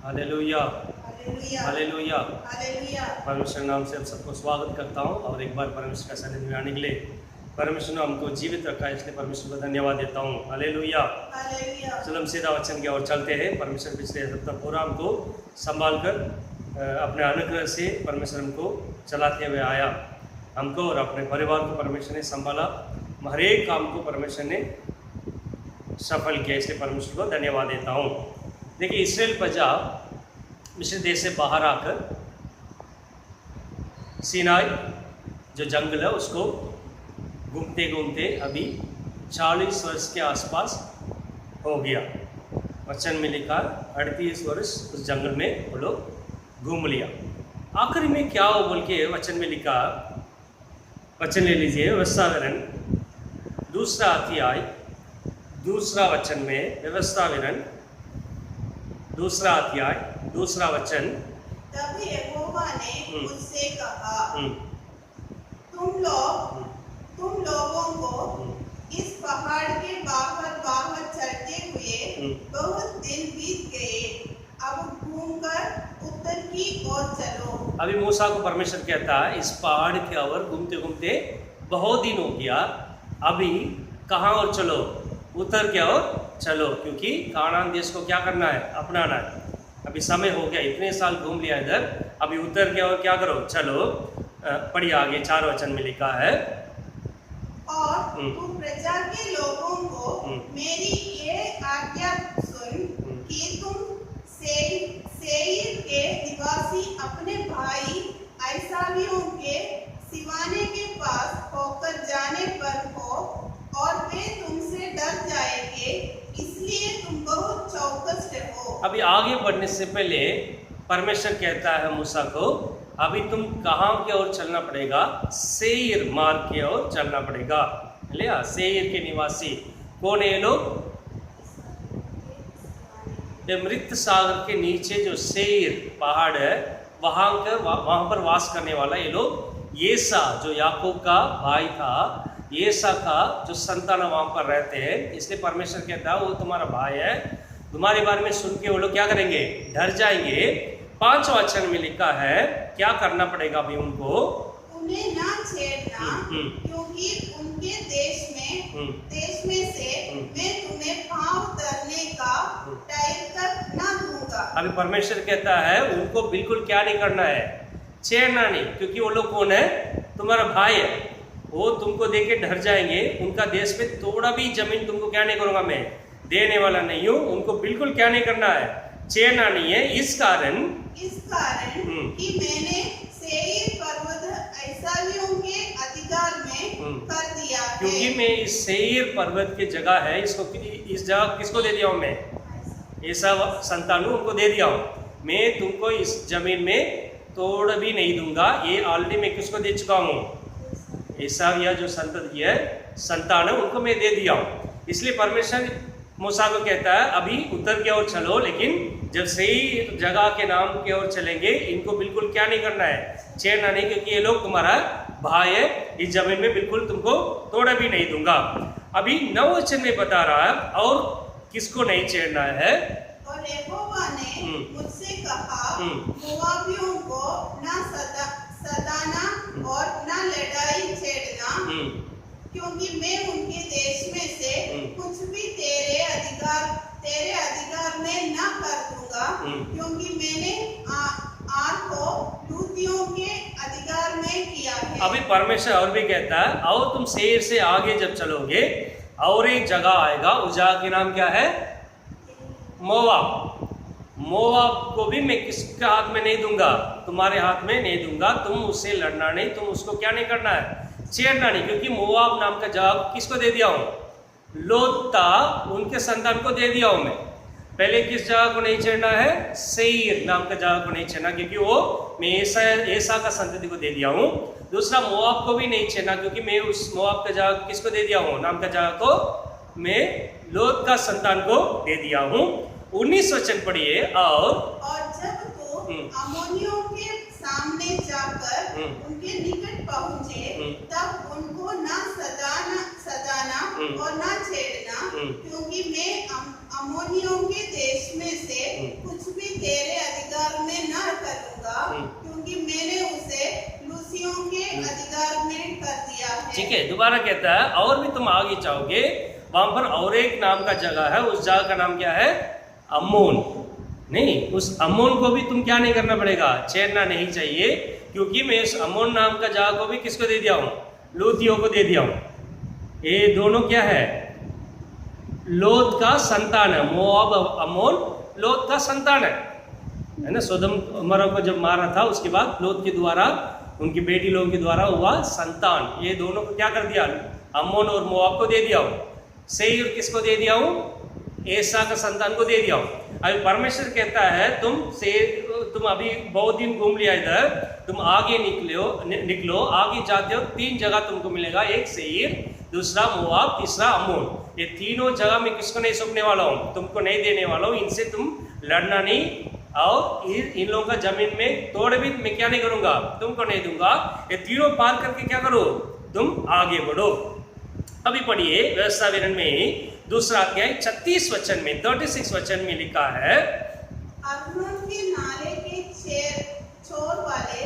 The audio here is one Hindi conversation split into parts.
Hallelujah hallelujah hallelujah. हालेलुया। परमेश्वर नाम से आप सबको स्वागत करता हूँ और एक बार परमेश्वर का सन्निधि में आने के लिए परमेश्वर ने हमको जीवित रखा है, इसलिए परमेश्वर को धन्यवाद देता हूँ। हालेलुया। हालेलुया। चलो हम सीधा वचन की ओर चलते हैं। परमेश्वर पिछले सप्ताह पूरा हमको संभाल कर अपने अनुग्रह से परमेश्वर हमको चलाते हुए आया, हमको और अपने परिवार को परमेश्वर ने संभाला, हर एक काम को परमेश्वर ने सफल किया, इसलिए परमेश्वर को धन्यवाद देता हूँ। देखिए, इस्राएल प्रजा मिस्र देश से बाहर आकर सीनाई जो जंगल है उसको घूमते घूमते अभी 40 वर्ष के आसपास हो गया। वचन में लिखा 38 वर्ष उस जंगल में वो लोग घूम लिया। आखिरी में क्या हो बोल के वचन में लिखा, वचन ले लीजिए, व्यवस्थाविवरण दूसरा अध्याय दूसरा वचन में, व्यवस्थाविवरण दूसरा अध्याय दूसरा वचन। तब यहोवा ने मुझसे कहा, तुम लोगों को इस पहाड़ के बाहर चढ़ते हुए बहुत दिन बीत गए, अब घूमकर उत्तर की ओर चलो। अभी मूसा को परमेश्वर कहता है, इस पहाड़ के ओर घूमते घूमते बहुत दिन हो गया, अभी कहाँ और चलो, उत्तर की ओर चलो, क्योंकि कानान देश को क्या करना है, अपनाना है। अभी समय हो गया, इतने साल घूम लिया इधर, अभी उत्तर की ओर क्या करो, चलो। पढ़िए आगे 4 वचन में लिखा है, और तू प्रजा के लोगों को मेरी ये आज्ञा सुन कि तुम सेईर के निवासी अपने भाई ऐसावियों के सिवाने के पास होकर जाने पर हो, और वे तुमसे डर जाएंगे, इसलिए तुम बहुत चौकस रहो। अभी आगे बढ़ने से पहले परमेश्वर कहता है मूसा को, अभी तुम कहाँ की ओर चलना पड़ेगा, सेईर मार्ग की ओर चलना पड़ेगा। लिया, सेईर के निवासी कौन है ये लोग? ये मृत सागर के नीचे जो सेईर पहाड़ है, वहाँ पर वास करने वाला ये लोग, येसा जो याकूब का भाई था, येसा का जो संतान वहाँ पर रहते हैं, इसलिए परमेश्वर कहता है वो तुम्हारा भाई है, तुम्हारे बारे में सुन के वो लोग क्या करेंगे, डर जाएंगे। 5 वचन में लिखा है क्या करना पड़ेगा अभी उनको, उन्हें ना छेड़ना, क्योंकि उनके देश में से मैं तुम्हें पांव धरने का टाइम तक ना दूंगा। अभी परमेश्वर कहता है उनको बिल्कुल क्या नहीं करना है, छेड़ना नहीं, क्योंकि वो लोग कौन है, तुम्हारा भाई है, वो तुमको देख के डर जाएंगे। उनका देश में थोड़ा भी जमीन तुमको क्या नहीं करूंगा, मैं देने वाला नहीं हूँ, उनको बिल्कुल क्या नहीं करना है, छेड़ना नहीं है। इस कारण कि मैंने सेईर पर्वत ऐसावियों के अधिकार में कर दिया है, क्योंकि मैं इस सेईर पर्वत की जगह है, इस जगह किसको दे दिया हूँ, मैं ऐसा संतानों उनको दे दिया हूँ। मैं तुमको इस जमीन में तोड़ भी नहीं दूंगा, ये ऑलरेडी मैं किसको दे चुका हूँ, ऐसा या जो संतति है, संतान है, उनको मैं दे दिया हूँ। इसलिए परमेश्वर मूसा को कहता है अभी उत्तर की ओर चलो, लेकिन जब सही जगह के नाम की ओर चलेंगे, इनको बिल्कुल क्या नहीं करना है, छेड़ना नहीं, क्योंकि ये लोग तुम्हारा भाई है, इस जमीन में बिल्कुल तुमको तोड़ा भी नहीं दूंगा। अभी 9 वचन में बता रहा है और किसको नहीं छेड़ना है। और यहोवा ने मुझसे कहा, मोआबियों को ना सताना और ना लड़ाई छेड़ना, क्योंकि मैं उनके देश में से कुछ भी तेरे अधिकार में न कर दूंगा, क्योंकि मैंने आर को लूतियों के अधिकार में किया है। अभी परमेश्वर और भी कहता है, और तुम सेईर से आगे जब चलोगे और एक जगह आएगा, उस जगह के नाम क्या है, मोआब। मोआब को भी मैं किसके हाथ में नहीं दूंगा, तुम्हारे हाथ में नहीं दूंगा। तुम उससे लड़ना नहीं, तुम उसको क्या नहीं करना है, छेड़ना नहीं, क्योंकि मोआब नाम का जगह किसको दे दिया हूँ, लोता उनके संतान को दे दिया हूँ मैं। पहले किस जगह को नहीं छेड़ना है, सेईर नाम का जगह को नहीं छेड़ना, क्योंकि वो मैं ऐसा का संतति को दे दिया हूँ। दूसरा मोआब को भी नहीं छेड़ना, क्योंकि मैं उस मोआब का जगह किसको दे दिया हूँ, नाम का जगह को मैं लोत का संतान को दे दिया हूँ। 19 वचन पढ़िए, और जब तो अम्मोनियों के सामने जाकर उनके निकट पहुंचे, तब उनको ना सताना और ना छेड़ना, क्योंकि मैं अम्मोनियों के देश में से कुछ भी तेरे करूंगा, क्योंकि मैंने उसे लूसियों के अधिकार में कर दिया है। ठीक है, दोबारा कहता है और भी तुम आगे जाओगे वहां पर और एक नाम का जगह है, उस जगह का नाम क्या है? अम्मोन। नहीं, उस अम्मोन को भी तुम क्या नहीं करना पड़ेगा? छेड़ना नहीं चाहिए, क्योंकि मैं उस अम्मोन नाम का जगह को भी किसको दे दिया हूं? लूतियों को दे दिया हूं। ये दोनों क्या है? लोत का संतान है। मोआब अम्मोन लोत का संतान है ना। सोदम उमरा को जब मारा था उसके बाद लोत के द्वारा, उनकी बेटी लोगों के द्वारा हुआ संतान, ये दोनों को क्या कर दिया? अम्मोन और मोआब को दे दिया हूं। सेईर किसको दे दिया हूं? एसा का संतान को दे दिया हूं। अभी परमेश्वर कहता है तुम अभी बहुत दिन घूम लिया इधर, तुम आगे निकलो, आगे जाते हो 3 जगह तुमको मिलेगा, एक सेईर, दूसरा मोआब, तीसरा अम्मोन। ये तीनों जगह मैं किसको नहीं सौंपने वाला हूँ? तुमको नहीं देने वाला हूँ। इनसे तुम लड़ना नहीं, और इन लोगों का जमीन में तोड़ भी मैं क्या नहीं करूंगा? तुमको नहीं दूंगा। ये तीनों पार करके क्या करो? तुम आगे बढ़ो। अभी पढ़िए व्यवस्था विवरण में दूसरा अध्याय 36 वचन में, 36 वचन में लिखा है, अर्नोन के नाले के छोर वाले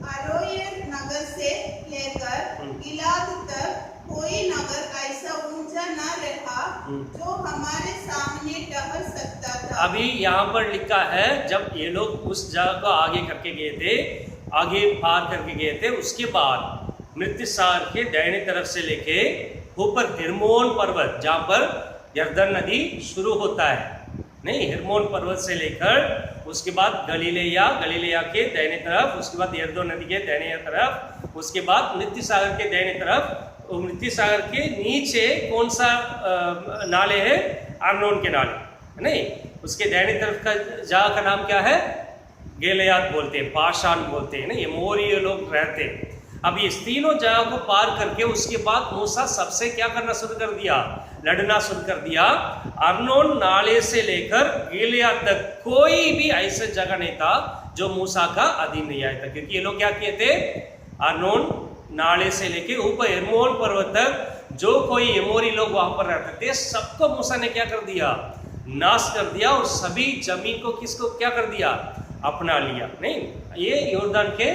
अरोएर नगर से लेकर गिलाद तक कोई नगर ऐसा ऊंचा न रहा जो हमारे सामने टहल सकता था। अभी यहाँ पर लिखा है जब ये लोग उस जगह को आगे करके गए थे, आगे पार करके गए थे, उसके बाद मृत्यु सागर के दाहिने तरफ से लेके ऊपर हिर्मोन पर्वत, जहाँ पर यरदन नदी शुरू होता है, नहीं, हिर्मोन पर्वत से लेकर उसके बाद गलीलिया के दाहिने तरफ, उसके बाद यरदन नदी के दाहिने तरफ, उसके बाद मृत्यु सागर के दाहिने तरफ। मृत्यु सागर के नीचे कौन सा नाले है? अर्नोन के नाले, नहीं, उसके दाहिने तरफ का जगह का नाम क्या है? गिलियाद बोलते हैं, बाशान बोलते हैं, नहीं, मोरी लोग रहते हैं। अब इस तीनों जगह को पार करके उसके बाद मूसा सबसे क्या करना शुरू कर दिया? लड़ना शुरू कर दिया। अर्नोन नाले से लेकर गिलियाद तक कोई भी ऐसा जगह नहीं था जो मूसा का अधीन नहीं आया था, क्योंकि ये लोग क्या किए थे? अर्नोन नाले से लेके ऊपर हेर्मोन पर्वत तक जो कोई एमोरी लोग वहां पर रहते थे, सबको मूसा ने क्या कर दिया? नाश कर दिया, और सभी जमीन को किसको क्या कर दिया? अपना लिया। नहीं, ये यॉर्दन के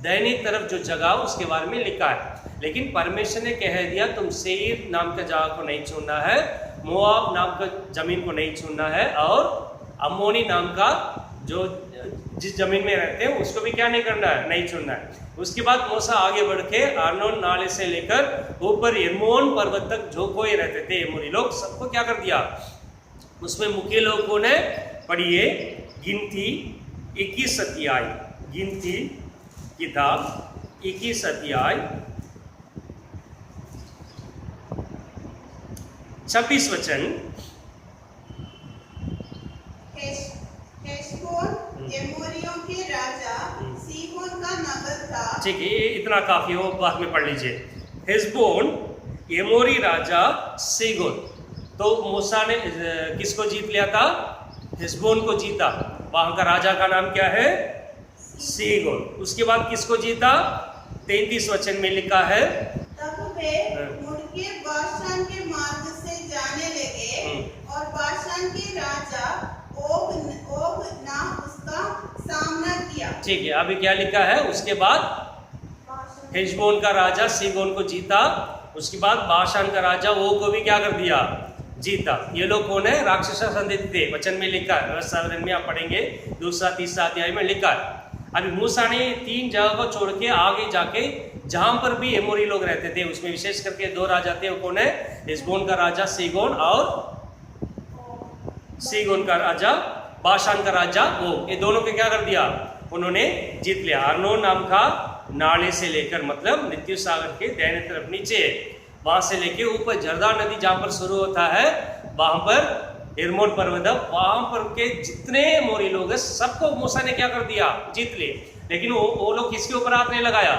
दाहिनी तरफ जो जगह उसके बारे में लिखा है। लेकिन परमेश्वर ने कह दिया तुम सेईर नाम का जगह को नहीं चुनना है, मोआब नाम का जमीन को नहीं चुनना है, और अम्मोनी नाम का जो जिस जमीन में रहते हैं उसको भी क्या नहीं करना है? नहीं चुनना है। उसके बाद मूसा आगे बढ़ के अर्नोन नाले से लेकर ऊपर हेर्मोन पर्वत तक जो कोई रहते थे एमोरी लोग, सबको क्या कर दिया? उसमें मुख्य लोगों ने, पढ़िए, गिनती 21 अध्याय, गिनती किताब 21 अध्याय 26 वचन। हेशबोन एमोरियों के राजा सीहोन का नगर था। ठीक है, इतना काफी हो, बाद में पढ़ लीजिए। हेशबोन एमोरी राजा सीहोन। तो मूसा ने किसको जीत लिया था? हेशबोन को जीता। वहां का राजा का नाम क्या है? सीहोन। उसके बाद किसको जीता? 33 वचन में लिखा है, तब वे मुड़के बाशान के मार्ग से जाने लगे, और बाशान के राजा ओग नाम उसका सामना किया। ठीक है, अभी क्या लिखा है? उसके बाद हेशबोन का राजा सीहोन को जीता, उसके बाद बाशान का राजा वो को भी क्या कर दिया? जीता। ये लोग कौन है? राक्षस संदिग्ध थे। वचन में लिखा है, व्यवस्था में आप पढ़ेंगे, दूसरा तीसरा अध्याय में लिखा है। अभी मूसा ने 3 जगह को छोड़ के आगे जाके जहां पर भी एमोरी लोग रहते थे, उसमें विशेष करके 2 राजा थे। वो कौन है? हेशबोन का राजा सीहोन, और सीहोन का राजा बाशान का राजा वो, ये दोनों को क्या कर दिया? उन्होंने जीत लिया। अर्नोन नाम का नाले से लेकर, मतलब मृत्यु सागर के दाहिने तरफ नीचे, वहां से लेके ऊपर जर्दा नदी जहां पर शुरू होता है, वहां पर हेर्मोन पर्वत, वहां पर के जितने मोरी लोग हैं सबको मूसा ने क्या कर दिया? जीत लिए। लेकिन वो लोग किसके ऊपर हाथ नहीं लगाया?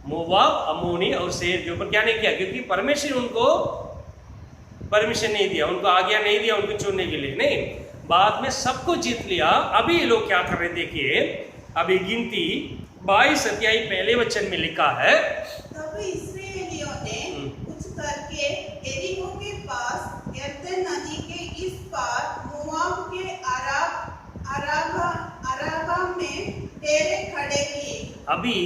मोआब, अम्मोनी और सेईर के ऊपर क्या नहीं किया? क्योंकि परमेश्वर उनको परमिशन नहीं दिया, उनको आज्ञा नहीं दिया उनको चुनने के लिए। नहीं, बाद में सबको जीत लिया। अभी ये लोग क्या कर रहे? देखिए, अभी गिनती 22 अध्याय पहले वचन में लिखा है, तब इस्राएलियों ने कुछ करके यरीहो के पास यरदन नदी के इस पार मोआब के अराबा अभी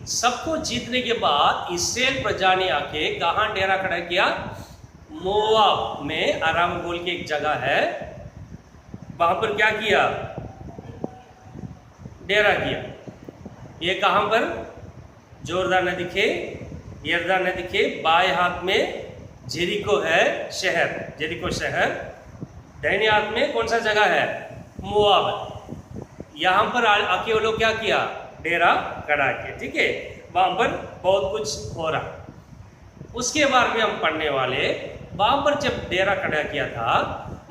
सबको जीतने के बाद इस्राएल प्रजा ने आके कहाँ डेरा खड़ा किया? मोआब में आराम बोल के एक जगह है, वहां पर क्या किया? डेरा किया। ये कहां पर? जोरदान नदी के, यरदान नदी के बाएं हाथ में जेरिको है शहर, जेरिको शहर। दाहिने हाथ में कौन सा जगह है? मोआब। यहां पर आके वो लोग क्या किया? डेरा खड़ा किया। ठीक है, वहां पर बहुत कुछ हो रहा, उसके बारे में हम पढ़ने वाले। वहां पर जब डेरा खड़ा किया था,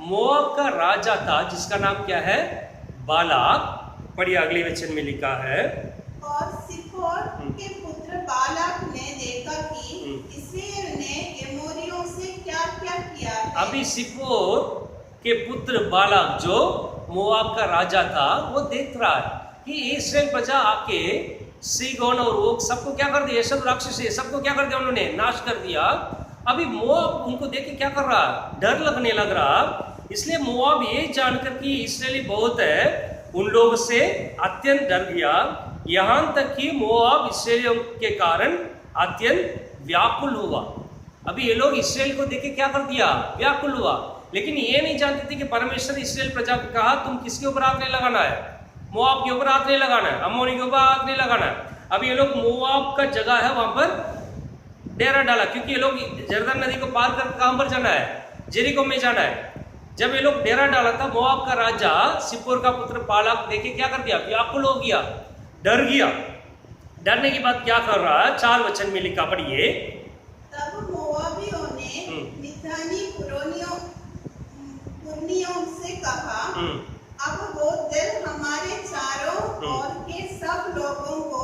मोआब का राजा था जिसका नाम क्या है? बालाक। पढ़िए, अगले वचन में लिखा है, और सिप्पोर के पुत्र बालाक ने देखा कि इस्राएल ने एमोरियों से क्या-क्या किया है। अभी सिप्पोर के पुत्र बालाक जो मोआब का राजा था, वो देख रहा है कि इस्राएल प्रजा आके सीगोन और वो सबको क्या कर दिया? सब राक्षस सबको क्या कर दिया? उन्होंने नाश कर दिया। अभी मोआब उनको देख के क्या कर रहा? डर लगने लग रहा। इसलिए मोआब ये जानकर कि इस्राएली बहुत है, उन लोगों से अत्यंत डर गया। यहां तक कि मोआब इस्राएलियों के कारण अत्यंत व्याकुल हुआ। अभी ये लोग इस्राएल को देख के क्या कर दिया? व्याकुल हुआ। लेकिन ये नहीं जानते थे कि परमेश्वर इस्राएल प्रजा को कहा तुम किसके ऊपर हाथ नहीं लगाना है? मोआब के ऊपर हाथ नहीं लगाना है, अम्मोनी के ऊपर हाथ नहीं लगाना है। अब ये लोग मोआब का जगह है वहां पर डेरा डाला, क्योंकि ये लोग यरदन नदी को पार कर कहां पर जाना है? जेरिको में जाना है। जब ये लोग डेरा डाला था, मोआब का राजा सिप्पोर का पुत्र बालाक देखे क्या कर दिया? व्याकुल हो गया, डर गया। डरने के बाद क्या कर रहा है? 4 वचन में लिखा, पढ़िए। तब मोआबियों ने मिद्यानी पुरनियों से कहा, अब वो दिल हमारे चारों ओर के सब लोगों को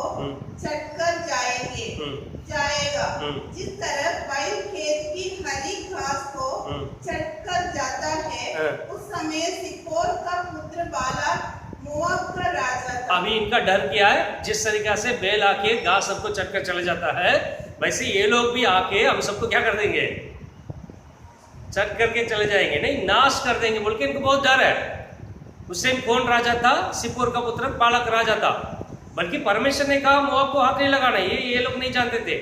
चटकर जाएगा, जिस तरह बैल खेत की हरी घास को चटकर जाता है। उस समय सिप्पोर का पुत्र बालाक मोआब का राजा था। अभी इनका डर क्या है? जिस तरीके से बैल आके घास सबको चटकर चले जाता है, वैसे ये लोग भी आके हम सबको क्या कर देंगे? चट करके चले जाएंगे, नहीं नाश कर देंगे बोल के इनको बहुत डर है। उस टाइम कौन राजा था? सिप्पोर का पुत्र बालाक राजा था। बल्कि परमेश्वर ने कहा मोआब को हाथ नहीं लगाना। ये लोग नहीं जानते थे।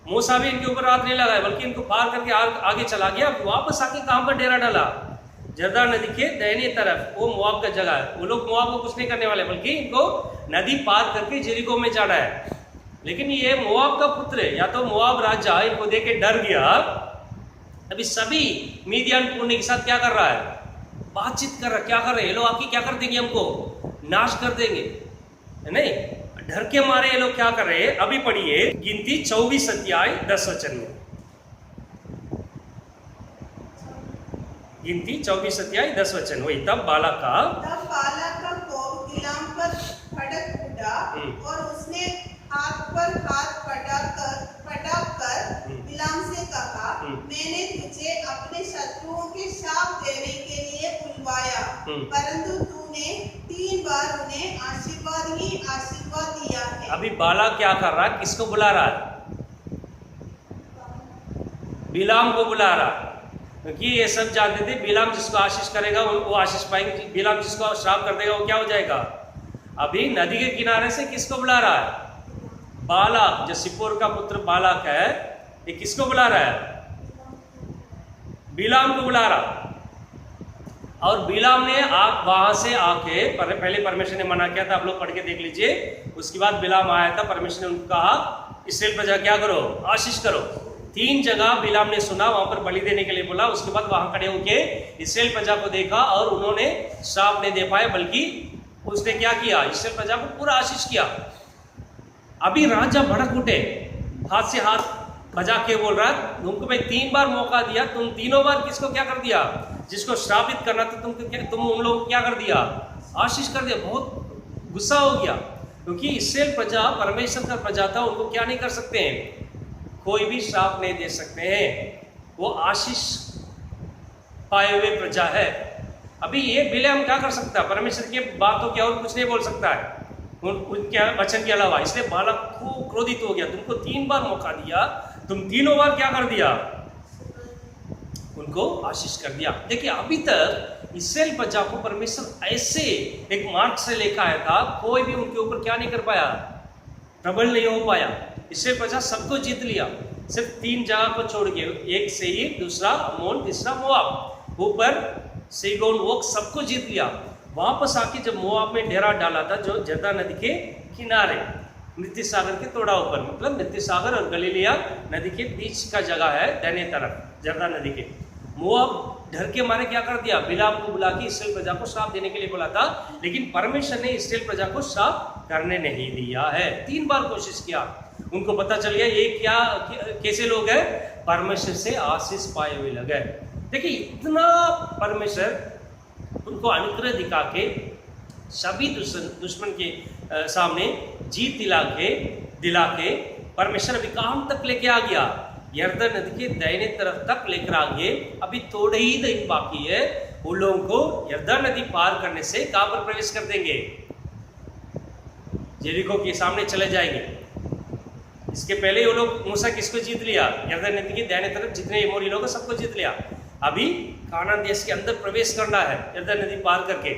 मूसा भी इनके ऊपर हाथ नहीं लगाया, बल्कि इनको पार करके आगे चला गया। वापस आके कहां पर डेरा डाला? जर्दान नदी के दाहिने तरफ, वो मोआब का जगह है। वो लोग मोआब को कुछ नहीं करने वाले, बल्कि इनको नदी पार करके जेरिको में जाना है। लेकिन ये मोआब का पुत्र या तो मोआब राजा इनको देख के डर गया। अभी सभी मीदियान पुण्य के साथ क्या कर रहा है? बातचीत कर रहा। क्या कर रहे हैं? ये लोग आके क्या कर देंगे? हमको नाश कर देंगे, नहीं? डर के मारे ये लोग क्या कर रहे हैं? अभी पढ़िए गिनती 24 अध्याय 10 वचन में। गिनती 24 अध्याय 10 वचन। वही तब बालाक का कोप बिलाम पर भड़क उठा और उसने हाथ पर हाथ पटक कर बिलाम से कहा, मैंने तुझे अपने शत्रुओं के शाप देने के लिए बुलवाया, परंतु तूने 3 बार उन्हें आशीर्वाद ही आशीर्वाद दिया है। अभी बालाक क्या कर रहा है? किसको बुला रहा है? बिलाम को बुला रहा, क्योंकि ये सब जानते थे बिलाम जिसको आशीष करेगा वो आशीष पाएंगे, बिलाम जिसको श्राप कर देगा वो क्या हो जाएगा। अभी नदी के किनारे से किसको बुला रहा है? बालाक, जो सिप्पोर का पुत्र बालाक है, ये किसको बुला रहा है? बिलाम को बुला रहा। और बिलाम ने वहां से आके पहले परमेश्वर ने मना किया था, आप लोग पढ़ के देख लीजिए। उसके बाद बिलाम आया था, परमेश्वर ने उनको कहा इस्राएल प्रजा क्या करो? आशीष करो। 3 जगह बिलाम ने सुना, वहां पर बलि देने के लिए बोला। उसके बाद वहां खड़े होके इस्राएल प्रजा को देखा और उन्होंने श्राप नहीं दे पाए, बल्कि उसने क्या किया? इस्राएल प्रजा को पूरा आशीष किया। अभी राजा भड़क उठे, हाथ से हाथ बजा के बोल रहा है तुमको मैं 3 बार मौका दिया, तुम तीनों बार किसको क्या कर दिया? जिसको श्रापित करना था तुम उन लोगों को क्या कर दिया? आशीष कर दिया। बहुत गुस्सा हो गया, क्योंकि इस्राएल प्रजा परमेश्वर का प्रजा था, उनको क्या नहीं कर सकते हैं? कोई भी श्राप नहीं दे सकते हैं। वो आशीष पाए हुए प्रजा है। अभी ये बिलाम क्या कर सकता है? परमेश्वर की बातों के और कुछ नहीं बोल सकता है उनके वचन के अलावा। इसलिए बालक खूब क्रोधित हो गया। तुमको 3 बार मौका दिया, तुम तीनों बार क्या कर दिया? उनको आशीष कर दिया। देखिए अभी तक इस्राएल प्रजा को परमेश्वर ऐसे एक मार्ग से लेकर आया था, कोई भी उनके ऊपर क्या नहीं कर पाया? प्रबल नहीं हो पाया। इसराइल प्रजा सबको जीत लिया, सिर्फ 3 जगह को छोड़ के, एक सेईर, दूसरा अम्मोन, तीसरा मोआब। ऊपर सीगोन, ओग सबको जीत लिया। वापस आके जब मोआब में डेरा डाला था, जो जर्दा नदी के किनारे मृत्यु सागर के तोड़ा ऊपर, मतलब मृत्यु सागर और गलीलिया नदी के बीच का जगह है, दाहिने तरफ जर्दा नदी के। मोआब डर के मारे क्या कर दिया, बिलाम को बुला के इसराइल प्रजा को श्राप देने के लिए बोला था, लेकिन परमेश्वर ने इसराइल प्रजा को श्राप करने नहीं दिया है। 3 बार कोशिश किया, उनको पता चल गया ये क्या कैसे लोग हैं, परमेश्वर से आशीष पाए हुए लोग हैं। देखिए इतना परमेश्वर उनको अनुग्रह दिखा के सभी दुश्मन के सामने जीत दिला के परमेश्वर अभी कहां तक लेके आ गया, यरदन नदी के दाहिने तरफ तक लेकर आ गए। अभी थोड़े ही दिन बाकी है, उन लोगों को यरदन नदी पार करने से कहां पर प्रवेश कर देंगे, जेरिको के सामने चले जाएंगे। इसके पहले वो लोग मूसा किसको जीत लिया, यरदन नदी के दाहिने तरफ जितने एमोरी लोग सबको जीत लिया। अभी कानान देश के अंदर प्रवेश करना है यरदन नदी पार करके।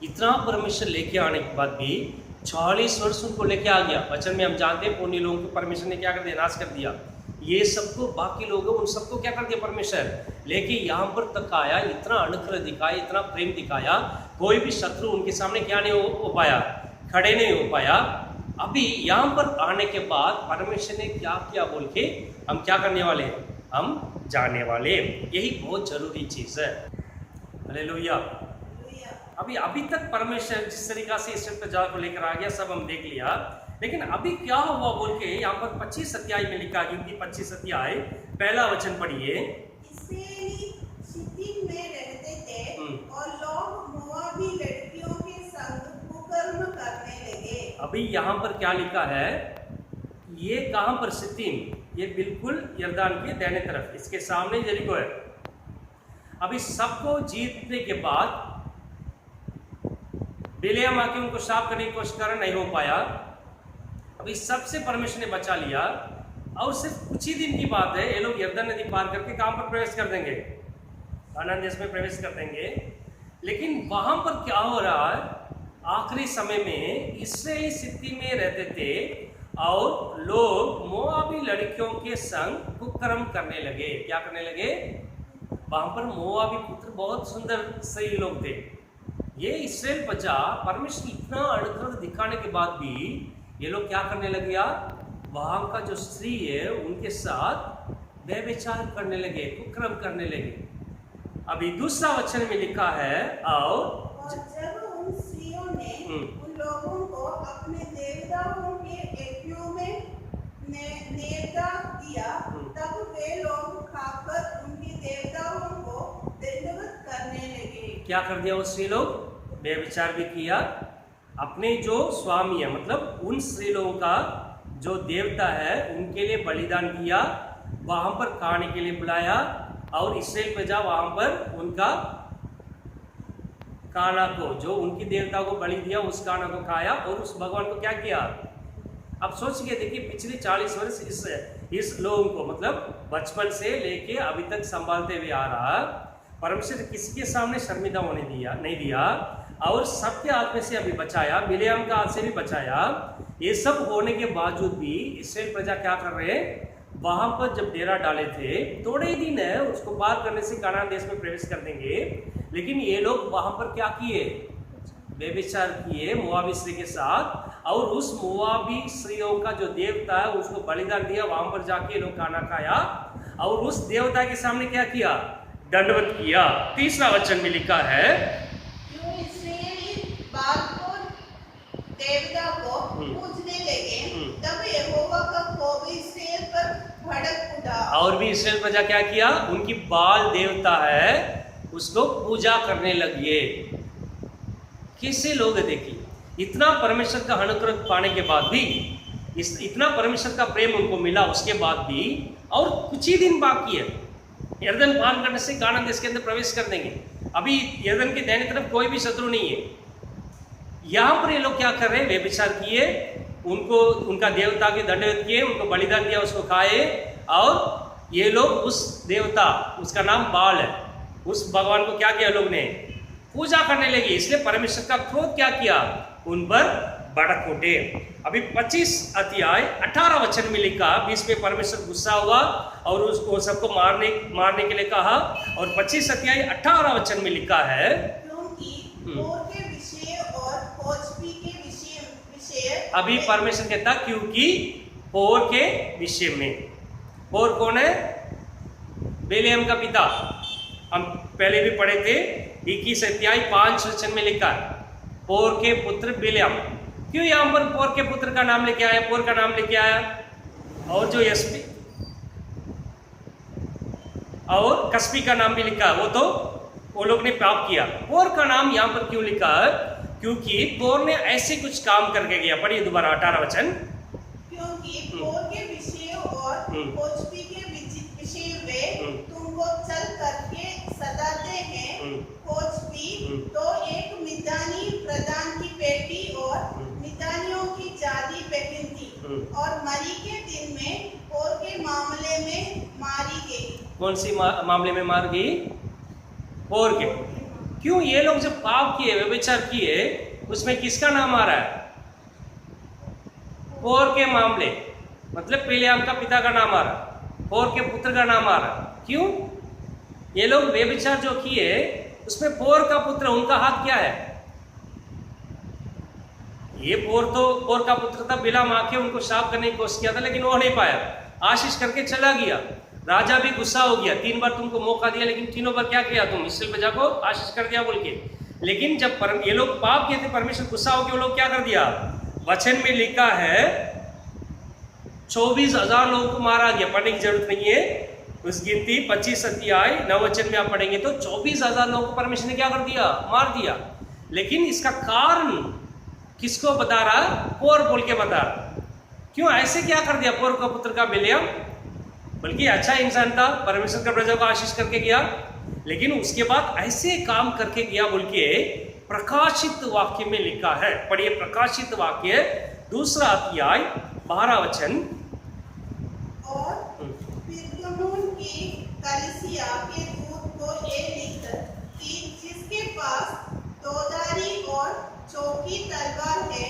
इतना परमेश्वर लेके आने के बाद भी 40 वर्ष उनको लेके आ गया। वचन में हम जानते हैं पुण्य लोगों को परमेश्वर ने क्या कर दिया, नाश कर दिया। ये सबको बाकी लोग उन सबको क्या कर दिया परमेश्वर, लेके यहाँ पर तक आया। इतना अनुग्रह दिखाया, इतना प्रेम दिखाया, कोई भी शत्रु उनके सामने क्या नहीं हो पाया, खड़े नहीं हो पाया। अभी यहाँ पर आने के बाद परमेश्वर ने क्या किया बोल के हम क्या करने वाले हैं, हम जाने वाले। यही बहुत जरूरी चीज है। हालेलुया। अभी तक परमेश्वर जिस तरीका से इस प्रजा को लेकर आ गया सब हम देख लिया, लेकिन अभी क्या हुआ बोल के यहाँ पर 25 अध्याय में लिखा, क्योंकि 25 अध्याय पहला वचन पढ़िए। इस्राएली शित्तीम में रहते थे और लोग मोआबी लड़कियों के संग कुकर्म करने लगे। अभी यहाँ पर क्या लिखा है, ये कहाँ पर शित्तीम, ये बिल्कुल यरदान के दाहिने तरफ, इसके सामने यरीको है। अभी सबको जीतने के बाद बिलेम आके उनको श्राप करने की कोशिश कर, नहीं हो पाया। अभी सबसे परमेश्वर ने बचा लिया, और सिर्फ कुछ ही दिन की बात है, ये लोग यरदन नदी पार करके कहां पर प्रवेश कर देंगे, कानान देश में प्रवेश कर देंगे। लेकिन वहां पर क्या हो रहा है, आखिरी समय में इस्राएली स्थिति में रहते थे और लोग मोआबी लड़कियों के संग कुकर्म करने लगे। क्या करने लगे, वहां पर मोआबी पुत्र बहुत सुंदर सही लोग थे। ये इस्राएल प्रजा परमेश्वर इतना अनुग्रह दिखाने के बाद भी ये लोग क्या करने लगे, वहां का जो स्त्री है उनके साथ व्यभिचार करने लगे, कुकर्म करने लगे। अभी दूसरा वचन में लिखा है, और जब उन स्त्रियों ने उन लोगों को अपने देवताओं के यज्ञों में नेवता दिया, तब वे लोग खाकर उनके देवताओं को दंडवत करने लगे। क्या कर दिया, उस स्त्री लोग व्यभिचार भी किया, अपने जो स्वामी है मतलब उन स्त्री लोगों का जो देवता है उनके लिए बलिदान किया, वहां पर खाने के लिए बुलाया, और इस्राएल प्रजा वहां पर उनका काना को, जो उनकी देवता को बलि दिया, उस काना को खाया और उस भगवान को क्या किया। अब सोच के देखिए, पिछले 40 वर्ष इस लोगों को मतलब बचपन से लेके अभी तक संभालते हुए आ रहा, परमेश्वर किसके सामने शर्मिंदा होने दिया नहीं दिया, और सबके हाथ में से अभी बचाया, बिलेयाम का हाथ से भी बचाया। ये सब होने के बावजूद भी इस्राएल प्रजा क्या कर रहे हैं, वहां पर जब डेरा डाले थे, थोड़े ही दिन है, उसको पार करने से कानान देश में प्रवेश कर देंगे, लेकिन ये लोग वहां पर क्या किए, व्यभिचार किए मोआबी स्त्री के साथ, और उस मोआबी स्त्रियों का जो देवता है उसको बलिदान दिया, वहां पर जाके लोग खाना खाया, और उस देवता के सामने क्या किया, दंडवत किया। तीसरा वचन में लिखा है, जो इस्राएली बाल को देवता को पूजने लगे, तब यहोवा का कोप इस्राएल पर भड़क उठा। और भी इस्राएल प्रजा क्या किया, उनकी बाल देवता है उसको पूजा करने लगे। कैसे लोग देखिए, इतना परमेश्वर का अनुग्रह पाने के बाद भी, इतना परमेश्वर का प्रेम उनको मिला उसके बाद भी, और कुछ ही दिन बाकी है, यरदन पार करने से कानान देश के अंदर प्रवेश कर देंगे। अभी यरदन के दाहिने तरफ कोई भी शत्रु नहीं है। यहाँ पर ये लोग क्या कर रहे हैं, व्यभिचार किए, उनको उनका देवता के दंडवत किए, उनको बलिदान दिया, उसको खाए, और ये लोग उस देवता, उसका नाम बाल है, उस भगवान को क्या किया लोग ने, पूजा करने लगे। इसलिए परमेश्वर का क्रोध क्या किया, उन पर बड़ा खोटे। अभी 25 अध्याय 18 वचन में लिखा, 20 में परमेश्वर गुस्सा हुआ और उसको सबको मारने के लिए कहा, और 25 अध्याय 18 वचन में लिखा है क्योंकि पोर के विषय और खोजबी के विषय अभी परमेश्वर कहता क्योंकि पोर के विषय में। पोर कौन है? बिलेम का पिता। हम पहले भी पढ़े थे, 21 अध्याय 5 वचन में लिखा है पोर के पुत्र बिलेम। क्यों यहां पर पोर के पुत्र का नाम लेके आया, पोर का नाम लेके आया? और जो यस्पी और कस्पी का नाम भी लिखा है, वो लोग ने पाप किया। पोर का नाम यहां पर क्यों लिखा है? क्योंकि पोर ने ऐसे कुछ काम करके गया। पढ़िए दोबारा 18 वचन। क्योंकि पोर के विषय और खोजबी के विषय में तुमको चल करके सताते हैं। खोजबी तो एक मिदानी प्रधान की बेटी और मिदानियों की जादी बहन थी, और मरी के दिन में पोर के मामले में मारी गई। कौन सी मामले में मार गई? पोर के। क्यों? ये लोग जब पाप किए, व्यभिचार किए, उसमें किसका नाम आ रहा है? पोर के मामले, मतलब बिलेम का पिता का नाम आ रहा, पोर के पुत्र का नाम आ रहा। क्यों? ये लोग व्यभिचार जो किए उसमें पोर का पुत्र, उनका हाथ क्या है? ये पोर का पुत्र था। बिलाम आके उनको शाप करने की कोशिश किया था, लेकिन वो नहीं पाया, आशीष करके चला गया। राजा भी गुस्सा हो गया, 3 बार तुमको मौका दिया, लेकिन तीनों बार क्या किया तुम? इस्राएल प्रजा को आशीष कर दिया बोल के। लेकिन जब ये लोग पाप किए थे, परमेश्वर गुस्सा हो गया, वो लोग क्या कर दिया? वचन में लिखा है 24,000 लोगों को मारा गया। पढ़ने की जरूरत नहीं है, उस गिनती 25 अध्याय 9 वचन में आप पढ़ेंगे तो 24,000 लोगों को परमेश्वर ने क्या कर दिया? मार दिया। लेकिन इसका कारण किसको बता रहा? पोर बोल के बता रहा। क्यों ऐसे क्या कर दिया पोर का पुत्र का बिलेम? बल्कि अच्छा इंसान था, परमेश्वर का प्रजा को आशीष करके गया, लेकिन उसके बाद ऐसे काम करके गया बोल के प्रकाशित वाक्य में लिखा है। पढ़िए प्रकाशित वाक्य 2 अध्याय 12 वचन। और पिरगमुन की कलीसिया के दूत को ये लिख कि जिसके पास दोधारी और चौकी तलवार है,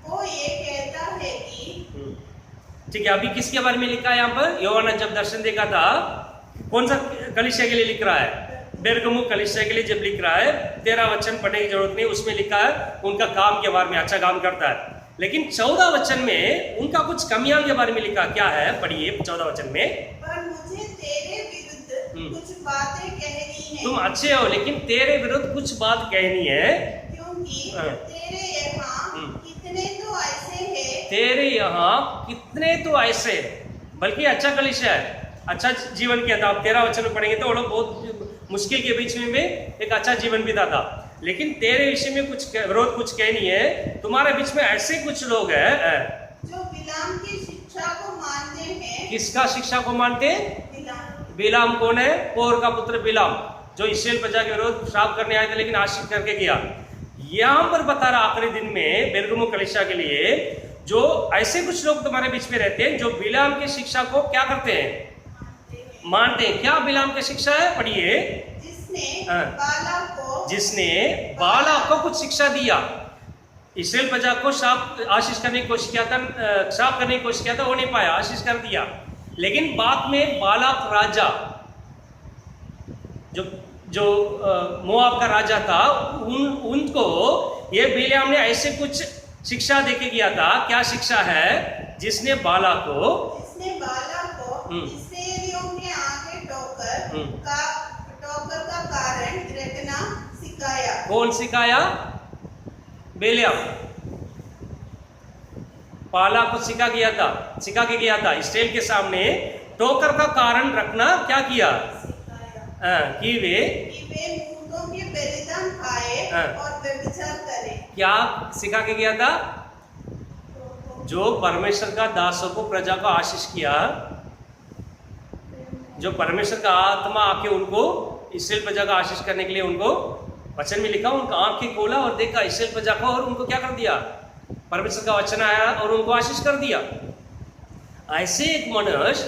वो ये कहता है कि ठीक है। अभी किसके बारे में लिखा है यहाँ पर? यूहन्ना जब दर्शन देखा था, कौन सा कलीसिया के लिए लिख रहा है? बेरगमु कलीसिया के लिए जब लिख रहा है, 13 वचन पढ़ने की जरूरत नहीं, उसमें लिखा है उनका काम के बारे में, अच्छा काम करता है। लेकिन 14 वचन में उनका कुछ कमियां के बारे में लिखा। क्या है? पढ़िए 14 वचन में। पर मुझे तेरे विरुद्ध कुछ बातें कहनी है। तुम अच्छे हो, लेकिन तेरे विरुद्ध कुछ बात कहनी है, क्योंकि तेरे यहाँ कितने तो ऐसे हैं। तेरे यहाँ कितने तो ऐसे, बल्कि अच्छा कलीसिया है, अच्छा जीवन किया था। आप 13 वचन में पढ़ेंगे तो वो लोग बहुत मुश्किल के बीच में एक अच्छा जीवन बीता था। लेकिन तेरे विषय में कुछ विरोध कुछ कहनी है। तुम्हारे बीच में ऐसे कुछ लोग हैं जो बिलाम की शिक्षा को मानते हैं। किसका शिक्षा को मानते? बिलाम। बिलाम कौन है? पोर का पुत्र बिलाम, जो इस्राएल प्रजा के विरोध श्राप करने आए थे, लेकिन आशीष करके गया। यहां पर बता रहा आखिरी दिन में बेरगमु कलीसिया के लिए, जो ऐसे कुछ लोग तुम्हारे बीच में रहते हैं जो बिलाम की शिक्षा को क्या करते हैं? मानते हैं। क्या बिलाम की शिक्षा है? पढ़िए। जिसने बालाक को कुछ शिक्षा दिया, इस्राएल प्रजा को आशीष करने की कोशिश किया था, श्राप करने की कोशिश किया था, वो नहीं पाया, आशीष कर दिया। लेकिन बाद में बालाक राजा, जो मोआब का राजा था, उनको ये बिलाम ने ऐसे कुछ शिक्षा देके किया था। क्या शिक्षा है? जिसने बालाक को इस्राएलियों के आगे ठोकर का कारण रखना सिखाया। कौन सिखाया? बिलाम। बालाक को सिखा के गया था इस्राएल के सामने ठोकर का कारण रखना। क्या किया? कि वे मूर्तों के बलिदान खाए और व्यभिचार करें। क्या सिखा के गया था? जो परमेश्वर का दासों को, प्रजा को आशीष किया, जो परमेश्वर का आत्मा आके उनको इस्राएल प्रजा का आशीष करने के लिए, उनको वचन में लिखा, उनका आंखें खोला और देखा इस्राएल प्रजा को, और उनको क्या कर दिया? परमेश्वर का वचन आया और उनको आशीष कर दिया। ऐसे एक मनुष्य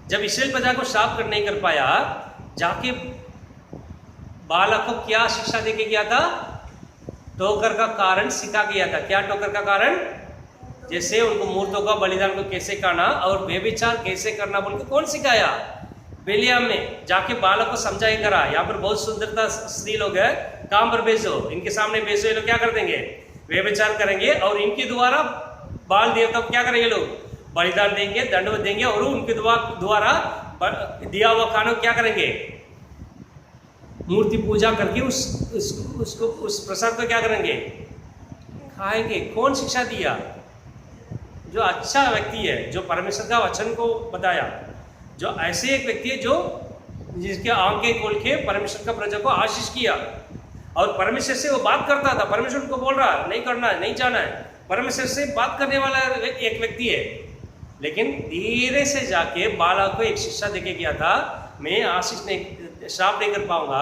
जब इस्राएल प्रजा को श्राप कर नहीं कर पाया, जाके बालक को क्या शिक्षा देके गया था? ठोकर का कारण सिखा गया था। क्या ठोकर का कारण? जैसे उनको मूर्तों का बलिदान को कैसे करना और व्यभिचार कैसे करना बोल के कौन सिखाया? बिलियाम ने जाके बालक को समझाया करा। यहाँ पर बहुत सुंदरता स्त्री लोग है, काम पर भेजो, इनके सामने भेजो, ये लोग क्या कर देंगे? व्यभिचार करेंगे और इनके द्वारा बाल देवता को क्या करेंगे? लोग बलिदान देंगे, दंडवत देंगे और उनके द्वारा दिया हुआ खाना क्या करेंगे? मूर्ति पूजा करके उस प्रसाद को क्या करेंगे? खाएंगे। कौन शिक्षा दिया? जो अच्छा व्यक्ति है, जो परमेश्वर का वचन को बताया, जो ऐसे एक व्यक्ति है जो जिसके आंखें खोल के परमेश्वर का प्रजा को आशीष किया और परमेश्वर से वो बात करता था। परमेश्वर को बोल रहा नहीं करना है, नहीं जाना है, परमेश्वर से बात करने वाला एक व्यक्ति है। लेकिन धीरे से जाके बालक को एक शिक्षा देके गया था, मैं आशीष नहीं, श्राप नहीं कर पाऊंगा,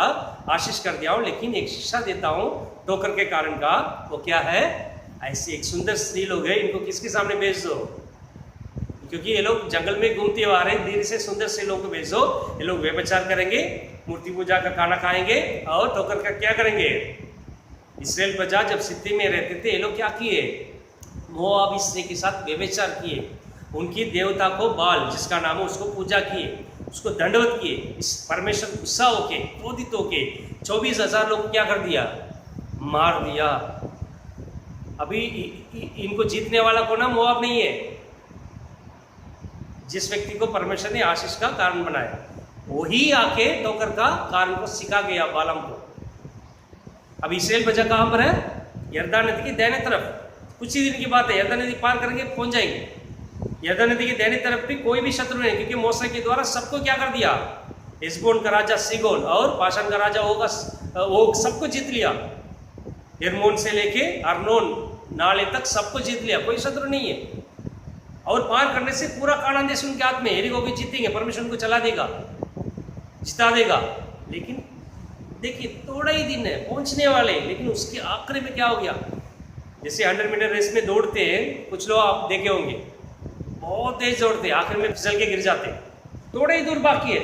आशीष कर दिया हूं, लेकिन एक शिक्षा देता हूं ठोकर के कारण का। वो क्या है? ऐसे एक सुंदर स्त्री लोग है, इनको किसके सामने भेज दो? क्योंकि ये लोग जंगल में घूमते हुए आ रहे हैं, धीरे से सुंदर स्त्री लोगों को भेज दो। ये लोग व्यभिचार करेंगे, मूर्ति पूजा का खाना खाएंगे और ठोकर का क्या करेंगे? इस्राएल प्रजा जब सिद्धि में रहते थे, ये लोग क्या किए? मोआबी स्त्री के साथ व्यभिचार किए, उनकी देवता को बाल जिसका नाम है उसको पूजा किए, उसको दंडवत किए। इस परमेश्वर गुस्सा होके, क्रोधित होके 24,000 लोग क्या कर दिया? मार दिया। अभी इनको जीतने वाला कौन है? मोआब नहीं है। जिस व्यक्ति को परमेश्वर ने आशीष का कारण बनाया, वही आके ठोकर का कारण को सिखा गया बालाम को। अब इस्राएल प्रजा कहां पर है? यरदन नदी की दाहिने तरफ। कुछ ही दिन की बात है, यरदन नदी पार करेंगे, पहुंच जाएंगे। यरदन नदी के दाहिने तरफ भी कोई भी शत्रु नहीं, क्योंकि मूसा के द्वारा सबको क्या कर दिया? हेशबोन का राजा सीगोन और बाशान का राजा वो सबको जीत लिया। हेर्मोन से लेके अर्नोन नाले तक सबको जीत लिया, कोई शत्रु नहीं है। और पार करने से पूरा कानान देश उनके हाथ में, यरीहो भी जीतेंगे, परमेश्वर उनको चला देगा, जिता देगा। लेकिन देखिए थोड़ा ही दिन है, पहुंचने वाले। लेकिन उसके आखिरी में क्या हो गया? जैसे 100 मीटर रेस में दौड़ते हैं, कुछ लोग आप देखे होंगे बहुत तेज दौड़ते हैं, आखिर में फिसल के गिर जाते हैं। थोड़ा ही दूर बाकी है,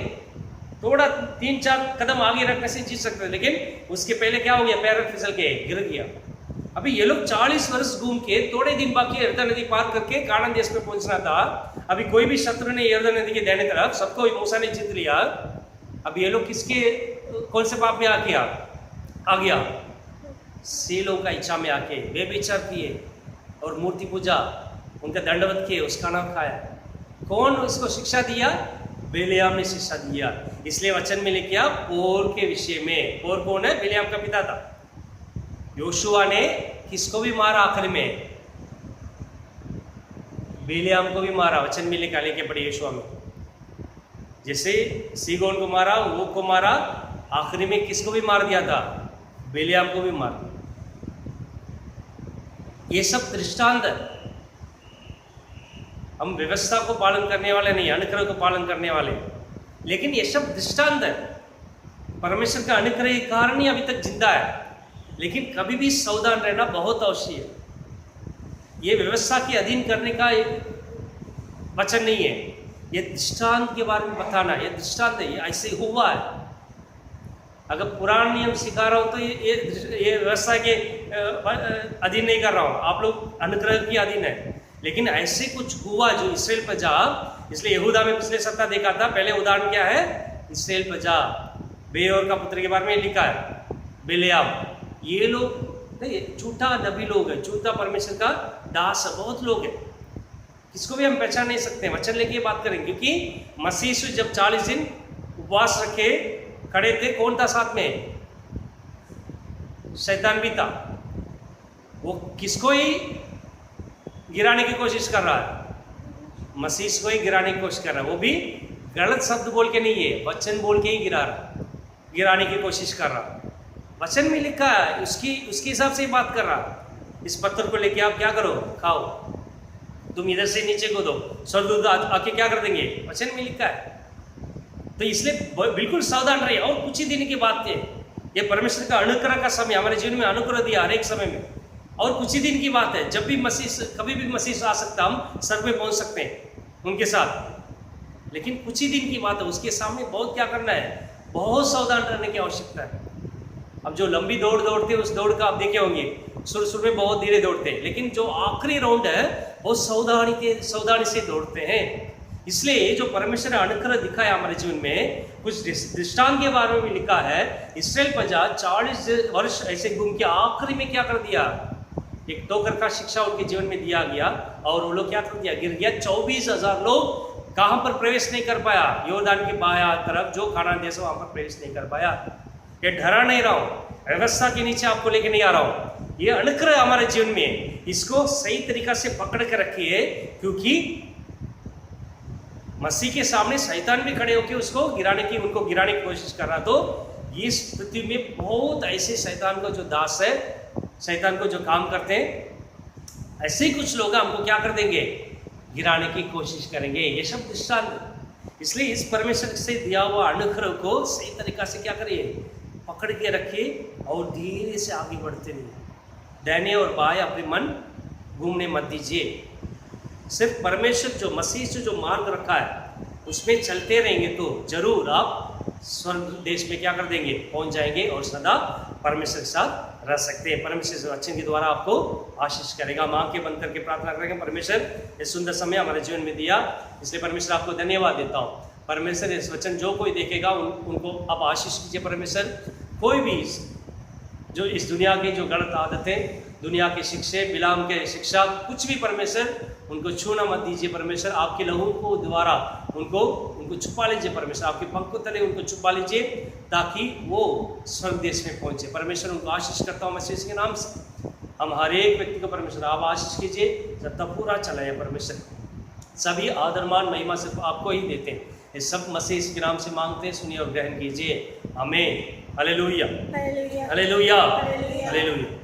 थोड़ा 3-4 कदम आगे रखने से जीत सकते हैं, लेकिन उसके पहले क्या हो गया? पैर फिसल के गिर गया। अभी ये लोग 40 वर्ष घूम के थोड़े दिन बाकी यरदन नदी पार करके कानान देश में पहुंचना था। अभी कोई भी शत्रु ने यरदन नदी के दाहिने तरफ, सबको मूसा ने जीत लिया। अब ये लोग किसके कौन से पाप में आ गया? सीलों का इच्छा में आके व्यभिचार किए और मूर्ति पूजा, उनका दंडवत किए, उसका नाम खाया। कौन उसको शिक्षा दिया? बिलियाम ने शिक्षा दिया। इसलिए वचन में लिखा पोर के विषय में। पोर कौन है? बिलियाम का पिता था। योशुआ ने किसको भी मारा? आखिर में बिलियाम को भी मारा। वचन में लिखा, लेके पढ़े योशुआ में। जैसे सीगोन को मारा, वो को मारा, आखिरी में किसको भी मार दिया था? बिलियाम को भी मार दिया। ये सब दृष्टांत है। हम व्यवस्था को पालन करने वाले नहीं, अनुग्रह को पालन करने वाले, लेकिन ये सब दृष्टांत है। परमेश्वर का अनुग्रह के कारण ही अभी तक जिंदा है, लेकिन कभी भी सावधान रहना बहुत आवश्यक है। ये व्यवस्था के अधीन करने का एक वचन नहीं है, ये दृष्टांत के बारे में बताना। ये दृष्टांत है, ये ऐसे हुआ है। अगर पुराना नियम सिखा रहा हूँ तो ये व्यवस्था के अधीन नहीं कर रहा हूँ, आप लोग अनुग्रह के अधीन है। लेकिन ऐसे कुछ हुआ जो इस्राएल प्रजा, इसलिए यहूदा में पिछले सप्ताह देखा था। पहले उदाहरण क्या है? इस्राएल प्रजा, बेयोर का पुत्र के बारे में लिखा है, बिलियाम। ये लोग नहीं, झूठा नबी लोग है, झूठा परमेश्वर का दास है, बहुत लोग हैं। किसको भी हम पहचान नहीं सकते। वचन लेके बात करेंगे, क्योंकि मसीह जब 40 दिन उपवास रखे खड़े थे, कौन था साथ में? शैतान भी था। वो किसको ही गिराने की कोशिश कर रहा है? मसीह को ही गिराने की कोशिश कर रहा है। वो भी गलत शब्द बोल के नहीं है, वचन बोल के ही गिराने की कोशिश कर रहा है। वचन में लिखा है, उसके हिसाब से ही बात कर रहा। इस पत्थर को लेके आप क्या करो? खाओ। तुम इधर से नीचे को दो, स्वर्गदूत आके क्या कर देंगे? वचन में लिखा है। तो इसलिए बिल्कुल सावधान रहिए। और कुछ ही दिन की बात है, ये परमेश्वर का अनुग्रह का समय, हमारे जीवन में अनुग्रह दिया हर एक समय में। और कुछ ही दिन की बात है, जब भी कभी भी मसीह आ सकता, हम स्वर्ग में पहुंच सकते हैं उनके साथ। लेकिन कुछ ही दिन की बात है, उसके सामने बहुत क्या करना है? बहुत सावधान रहने की आवश्यकता है। अब जो लंबी दौड़ दौड़ते हैं उस दौड़ का आप देखे होंगे, शुरू में बहुत धीरे दौड़ते हैं, लेकिन जो आखिरी राउंड है बहुत सावधानी से दौड़ते हैं। इसलिए जो परमेश्वर ने अनुग्रह दिखाया हमारे जीवन में, कुछ दृष्टांत के बारे में भी लिखा है। इस्राएल प्रजा 40 वर्ष ऐसे घूम के आखिरी में क्या कर दिया, एक ठोकर का शिक्षा उनके जीवन में दिया गया और वो लोग क्या कर दिया, गिर गया। 24,000 लोग कहां पर प्रवेश नहीं कर पाया, योर्दान के बाया तरफ जो कानान देश वहां पर प्रवेश नहीं कर पाया। ये डरा नहीं रहा हूं, व्यवस्था के नीचे आपको लेके नहीं आ रहा हूं, ये अनुग्रह हमारे जीवन में, इसको सही तरीका से पकड़ के रखिए, क्योंकि मसीह के सामने शैतान भी खड़े होकर उनको गिराने की कोशिश कर रहा। तो इस पृथ्वी में बहुत ऐसे शैतान को जो दास है, शैतान को जो काम करते हैं, ऐसे ही कुछ लोग हमको क्या कर देंगे, गिराने की कोशिश करेंगे। ये सब दृष्टांत। इसलिए इस परमेश्वर से दिया हुआ अनुग्रह को सही तरीका से क्या करिए, पकड़ के रखिए और धीरे से आगे बढ़ते रहिए। दाहिने और बाएं अपने मन घूमने मत दीजिए। सिर्फ परमेश्वर जो मसीह से जो मार्ग रखा है उसमें चलते रहेंगे तो जरूर आप स्वर्ग देश में क्या कर देंगे, पहुंच जाएंगे और सदा परमेश्वर के साथ रह सकते हैं। परमेश्वर इस वचन के द्वारा आपको आशीष करेगा। हम आंखें बंद करके प्रार्थना करेंगे। परमेश्वर ये सुंदर समय हमारे जीवन में दिया, इसलिए परमेश्वर आपको धन्यवाद देता हूँ। परमेश्वर इस वचन जो कोई देखेगा उनको आप आशीष कीजिए। परमेश्वर कोई भी जो इस दुनिया की जो गलत आदतें, दुनिया के शिक्षे, बिलाम के शिक्षा, कुछ भी परमेश्वर उनको छूना मत दीजिए। परमेश्वर आपके लहू को द्वारा उनको छुपा लीजिए। परमेश्वर आपके पंख तले उनको छुपा लीजिए ताकि वो स्वर्ग देश में पहुंचे। परमेश्वर उनको आशीष करता हूँ मसीह के नाम से। हम हर एक व्यक्ति को परमेश्वर आप आशीष कीजिए जब तक पूरा चला है। परमेश्वर सभी आदर मान महिमा सिर्फ आपको ही देते हैं। ये सब मसीह के नाम से मांगते हैं, सुनिए और ग्रहण कीजिए। आमीन। Hallelujah, hallelujah, hallelujah.